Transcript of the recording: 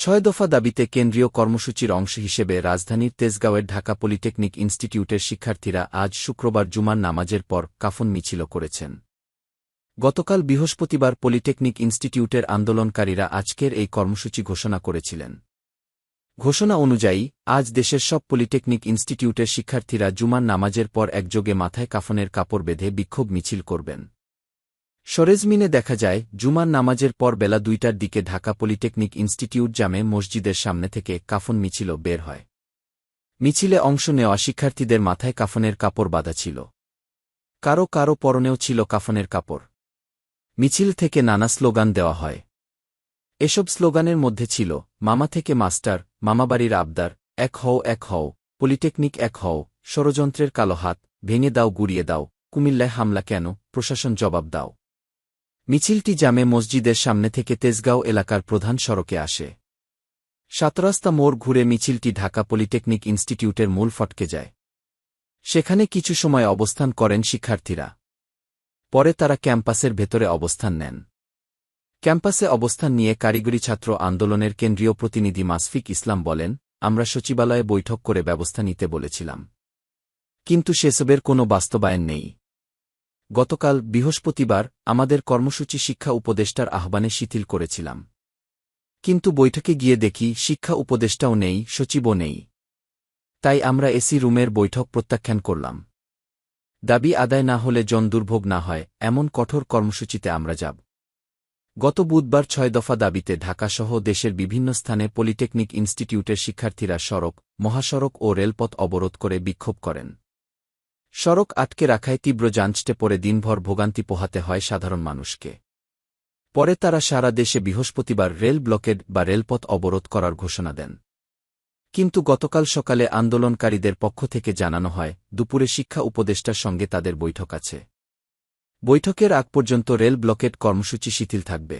৬ দফা দাবিতে কেন্দ্রীয় কর্মসূচির অংশ হিসেবে রাজধানীর তেজগাঁওয়ের ঢাকা পলিটেকনিক ইনস্টিটিউটের শিক্ষার্থীরা আজ শুক্রবার জুমার নামাজের পর কাফন মিছিল করেছেন। গতকাল বৃহস্পতিবার পলিটেকনিক ইনস্টিটিউটের আন্দোলনকারীরা আজকের এই কর্মসূচি ঘোষণা করেছিলেন। ঘোষণা অনুযায়ী আজ দেশের সব পলিটেকনিক ইনস্টিটিউটের শিক্ষার্থীরা জুমার নামাজের পর একযোগে মাথায় কাফনের কাপড় বেঁধে বিক্ষোভ মিছিল করবেন। সরেজমিনে দেখা যায়, জুমার নামাজের পর বেলা ২টার দিকে ঢাকা পলিটেকনিক ইনস্টিটিউট জামে মসজিদের সামনে থেকে কাফন মিছিল বের হয়। মিছিলে অংশ নেওয়া শিক্ষার্থীদের মাথায় কাফনের কাপড় বাঁধা ছিল। কারো কারো পরনেও ছিল কাফনের কাপড়। মিছিল থেকে নানা স্লোগান দেওয়া হয়। এসব স্লোগানের মধ্যে ছিল, মামা থেকে মাস্টার, মামাবাড়ির আবদার, এক হও এক হও, পলিটেকনিক এক হও, ষড়যন্ত্রের কালো হাত, ভেঙে দাও গুড়িয়ে দাও, কুমিল্লায় হামলা কেন, প্রশাসন জবাব দাও। মিছিলটি জামে মসজিদের সামনে থেকে তেজগাঁও এলাকার প্রধান সড়কে আসে। সাতরাস্তা মোড় ঘুরে মিছিলটি ঢাকা পলিটেকনিক ইনস্টিটিউটের মূল ফটকে যায়। সেখানে কিছু সময় অবস্থান করেন শিক্ষার্থীরা। পরে তারা ক্যাম্পাসের ভেতরে অবস্থান নেন। ক্যাম্পাসে অবস্থান নিয়ে কারিগরি ছাত্র আন্দোলনের কেন্দ্রীয় প্রতিনিধি মাসফিক ইসলাম বলেন, আমরা সচিবালয়ে বৈঠক করে ব্যবস্থা নিতে বলেছিলাম, কিন্তু সেসবের কোনো বাস্তবায়ন নেই। গতকাল বৃহস্পতিবার আমাদের কর্মসূচি শিক্ষা উপদেষ্টার আহ্বানে শিথিল করেছিলাম, কিন্তু বৈঠকে গিয়ে দেখি শিক্ষা উপদেষ্টাও নেই, সচিবও নেই। তাই আমরা এসি রুমের বৈঠক প্রত্যাখ্যান করলাম। দাবি আদায় না হলে জনদুর্ভোগ না হয় এমন কঠোর কর্মসূচিতে আমরা যাব। গত বুধবার ৬ দফা দাবিতে ঢাকাসহ দেশের বিভিন্ন স্থানে পলিটেকনিক ইনস্টিটিউটের শিক্ষার্থীরা সড়ক, মহাসড়ক ও রেলপথ অবরোধ করে বিক্ষোভ করেন। সড়ক আটকে রাখায় তীব্র যানজটে পড়ে দিনভর ভোগান্তি পোহাতে হয় সাধারণ মানুষকে। পরে তারা সারা দেশে বৃহস্পতিবার রেল ব্লকেড বা রেলপথ অবরোধ করার ঘোষণা দেন। কিন্তু গতকাল সকালে আন্দোলনকারীদের পক্ষ থেকে জানানো হয়, দুপুরে শিক্ষা উপদেষ্টার সঙ্গে তাদের বৈঠক আছে। বৈঠকের আগ পর্যন্ত রেল ব্লকেড কর্মসূচি শিথিল থাকবে।